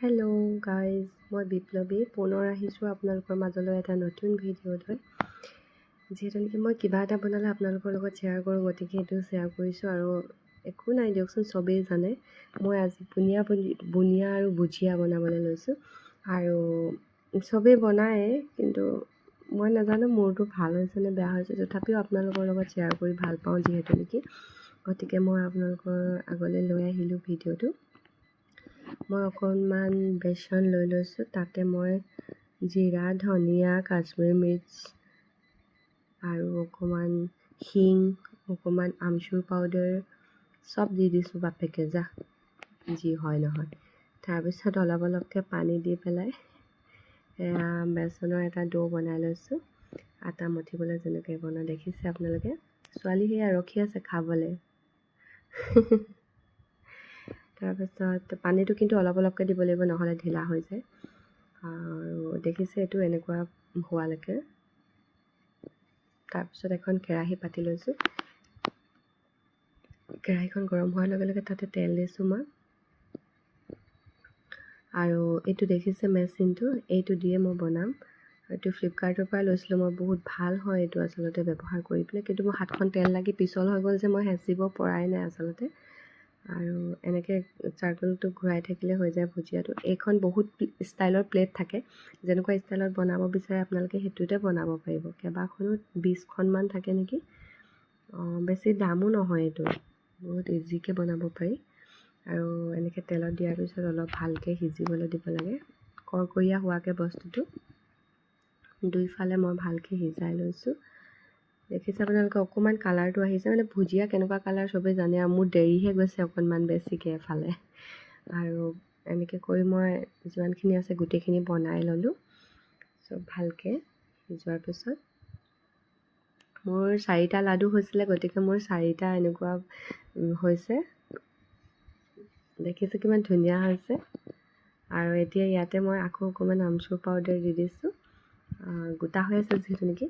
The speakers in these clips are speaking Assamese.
হেল্ল' গাইজ, মই বিপ্লৱী পুনৰ আহিছোঁ আপোনালোকৰ মাজলৈ এটা নতুন ভিডিঅ' লৈ। যিহেতু নেকি মই কিবা এটা বনালে আপোনালোকৰ লগত শ্বেয়াৰ কৰোঁ, গতিকে এইটো শ্বেয়াৰ কৰিছোঁ। আৰু একো নাই দিয়কচোন, চবেই জানে মই আজি বুনিয়া আৰু ভুজিয়া বনাবলৈ লৈছোঁ। আৰু চবেই বনায়, কিন্তু মই নাজানো মোৰটো ভাল হৈছে নে বেয়া হৈছে। তথাপিও আপোনালোকৰ লগত শ্বেয়াৰ কৰি ভাল পাওঁ যিহেতু নেকি, গতিকে মই আপোনালোকৰ আগলৈ লৈ আহিলোঁ ভিডিঅ'টো। মই অকণমান বেচন লৈ লৈছোঁ, তাতে মই জিৰা, ধনিয়া, কাশ্মীৰ মিৰ্চ আৰু অকণমান হিং, অকণমান আমচুৰ পাউডাৰ চব দি দিছোঁ বাপেকে যা, যি হয় নহয়। তাৰপিছত অলপ অলপকৈ পানী দি পেলাই এয়া বেচনৰ এটা ডো বনাই লৈছোঁ। আটা মঠিবলৈ যেনেকৈ বনাই দেখিছে আপোনালোকে। ছোৱালী সেয়া ৰখি আছে খাবলৈ। তাৰপিছত পানীটো কিন্তু অলপ অলপকৈ দিব লাগিব, নহ'লে ঢিলা হৈ যায়। আৰু দেখিছে এইটো এনেকুৱা হোৱালৈকে। তাৰপিছত এখন কেৰাহী পাতি লৈছোঁ। কেৰাহীখন গৰম হোৱাৰ লগে লগে তাতে তেল দিছোঁ মই। আৰু এইটো দেখিছে মেচিনটো, এইটো দিয়ে মই বনাম। এইটো ফ্লিপকাৰ্টৰ পৰা লৈছিলোঁ মই, বহুত ভাল হয় এইটো আচলতে ব্যৱহাৰ কৰি পেলাই। কিন্তু মোৰ হাতখন তেল লাগি পিছল হৈ গ'ল যে মই হেঁচিব পৰাই নাই আচলতে। আৰু এনেকৈ চাৰ্কলটো ঘূৰাই থাকিলে হৈ যায় ভুজিয়াটো। এইখন বহুত ষ্টাইলৰ প্লেট থাকে, যেনেকুৱা ষ্টাইলত বনাব বিচাৰে আপোনালোকে সেইটোতে বনাব পাৰিব। কেইবাখনো 20খনমান থাকে নেকি। বেছি দামো নহয় এইটো, বহুত ইজিকৈ বনাব পাৰি। আৰু এনেকৈ তেলত দিয়াৰ পিছত অলপ ভালকৈ সিজিবলৈ দিব লাগে, কৰকৰীয়া হোৱাকৈ বস্তুটো। দুইফালে মই ভালকৈ সিজাই লৈছোঁ। দেখিছে আপোনালোকে অকণমান কালাৰটো আহিছে, মানে ভুজিয়া কেনেকুৱা কালাৰ চবেই জানে, আৰু মোৰ দেৰিহে গৈছে অকণমান বেছিকৈ এফালে। আৰু এনেকৈ কৰি মই যিমানখিনি আছে গোটেইখিনি বনাই ল'লোঁ। চব ভালকৈ সিজোৱাৰ পিছত মোৰ 4টা লাডু হৈছিলে, গতিকে মোৰ 4টা এনেকুৱা হৈছে। দেখিছোঁ কিমান ধুনীয়া হৈছে। আৰু এতিয়া ইয়াতে মই আকৌ অকণমান আমচুৰ পাউডাৰ দি দিছোঁ, গোটা হৈ আছে যিহেতু নেকি।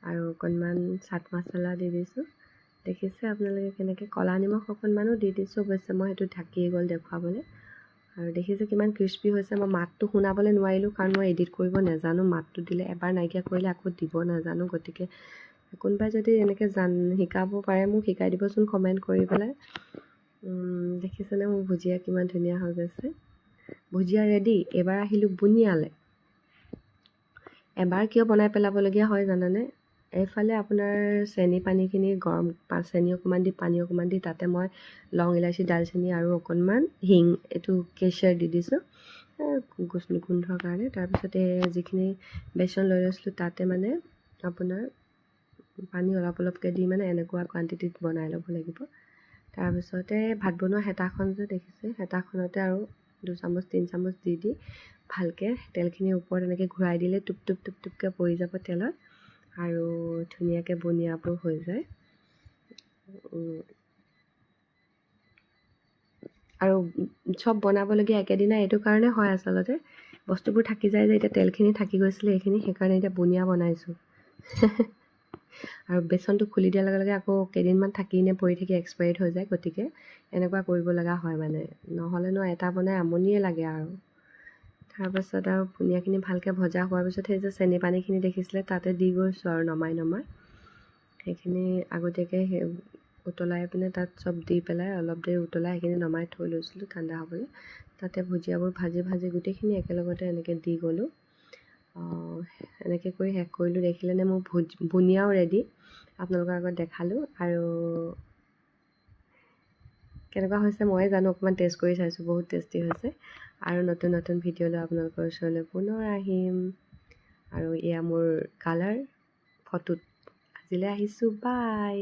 আৰু অকণমান চাট মছলা দি দিছোঁ। দেখিছে আপোনালোকে কেনেকৈ ক'লা নিমখ অকণমানো দি দিছোঁ, অৱশ্যে মই সেইটো ঢাকিয়ে গ'ল দেখুৱাবলৈ। আৰু দেখিছোঁ কিমান ক্ৰিস্পি হৈছে। মই মাতটো শুনাবলৈ নোৱাৰিলোঁ, কাৰণ মই এডিট কৰিব নাজানো। মাতটো দিলে এবাৰ নাইকিয়া কৰিলে আকৌ দিব নাজানো। গতিকে কোনোবাই যদি এনেকৈ শিকাব পাৰে মোক শিকাই দিবচোন কমেণ্ট কৰি পেলাই। দেখিছেনে মোৰ ভুজিয়া কিমান ধুনীয়া হৈ গৈছে। ভুজিয়া ৰেডি। এবাৰ আহিলোঁ বুনিয়ালৈ। এবাৰ কিয় বনাই পেলাবলগীয়া হয় জানানে? এইফালে আপোনাৰ চেনি পানীখিনি গৰম, চেনি অকণমান দি পানী অকণমান দি তাতে মই লং, ইলাচি, ডালচেনি আৰু অকণমান হিং, এইটো কেশৰ দি দিছোঁ গোন্ধৰ কাৰণে। তাৰপিছতে যিখিনি বেচন লৈ লৈছিলোঁ তাতে মানে আপোনাৰ পানী অলপ অলপকৈ দি মানে এনেকুৱা কোৱাণ্টিটিত বনাই ল'ব লাগিব। তাৰপিছতে ভাত বনোৱা হেতাখন যে দেখিছে, হেতাখনতে আৰু 2 চামুচ 3 চামুচ দি ভালকৈ তেলখিনি ওপৰত এনেকৈ ঘূৰাই দিলে টোপ টোপ টোপ টোপকৈ পৰি যাব তেলত, আৰু ধুনীয়াকৈ বুনিয়াবোৰ হৈ যায়। আৰু চব বনাবলগীয়া একেদিনাই এইটো কাৰণে হয় আচলতে, বস্তুবোৰ থাকি যায় যে। এতিয়া তেলখিনি থাকি গৈছিলে এইখিনি, সেইকাৰণে এতিয়া বুনিয়া বনাইছোঁ। আৰু বেচনটো খুলি দিয়াৰ লগে লগে আকৌ কেইদিনমান থাকি নে পৰি থাকি এক্সপায়াৰ্ড হৈ যায়। গতিকে এনেকুৱা কৰিব লগা হয়, মানে নহ'লেনো এটা বনাই আমনিয়ে লাগে আৰু। তাৰপাছত আৰু বুনিয়াখিনি ভালকৈ ভজা হোৱাৰ পিছত সেই যে চেনি পানীখিনি দেখিছিলে তাতে দি গৈছোঁ আৰু নমাই সেইখিনি আগতীয়াকৈ সেই উতলাই পিনে তাত চব দি পেলাই অলপ দেৰি উতলাই সেইখিনি নমাই থৈ লৈছিলোঁ ঠাণ্ডা হ'বলৈ। তাতে ভুজিয়াবোৰ ভাজি ভাজি গোটেইখিনি একেলগতে এনেকৈ দি গ'লোঁ। এনেকৈ কৰি শেষ কৰিলোঁ। দেখিলেনে মোৰ বুনিয়াও ৰেডি, আপোনালোকৰ আগত দেখালোঁ। আৰু কেনেকুৱা হৈছে ময়ে জানো, অকণমান টেষ্ট কৰি চাইছোঁ, বহুত টেষ্টি হৈছে। আৰু নতুন নতুন ভিডিঅ' লৈ আপোনালোকৰ ওচৰলৈ পুনৰ আহিম। আৰু এয়া মোৰ কালাৰ ফটোত। আজিলৈ আহিছোঁ, বাই।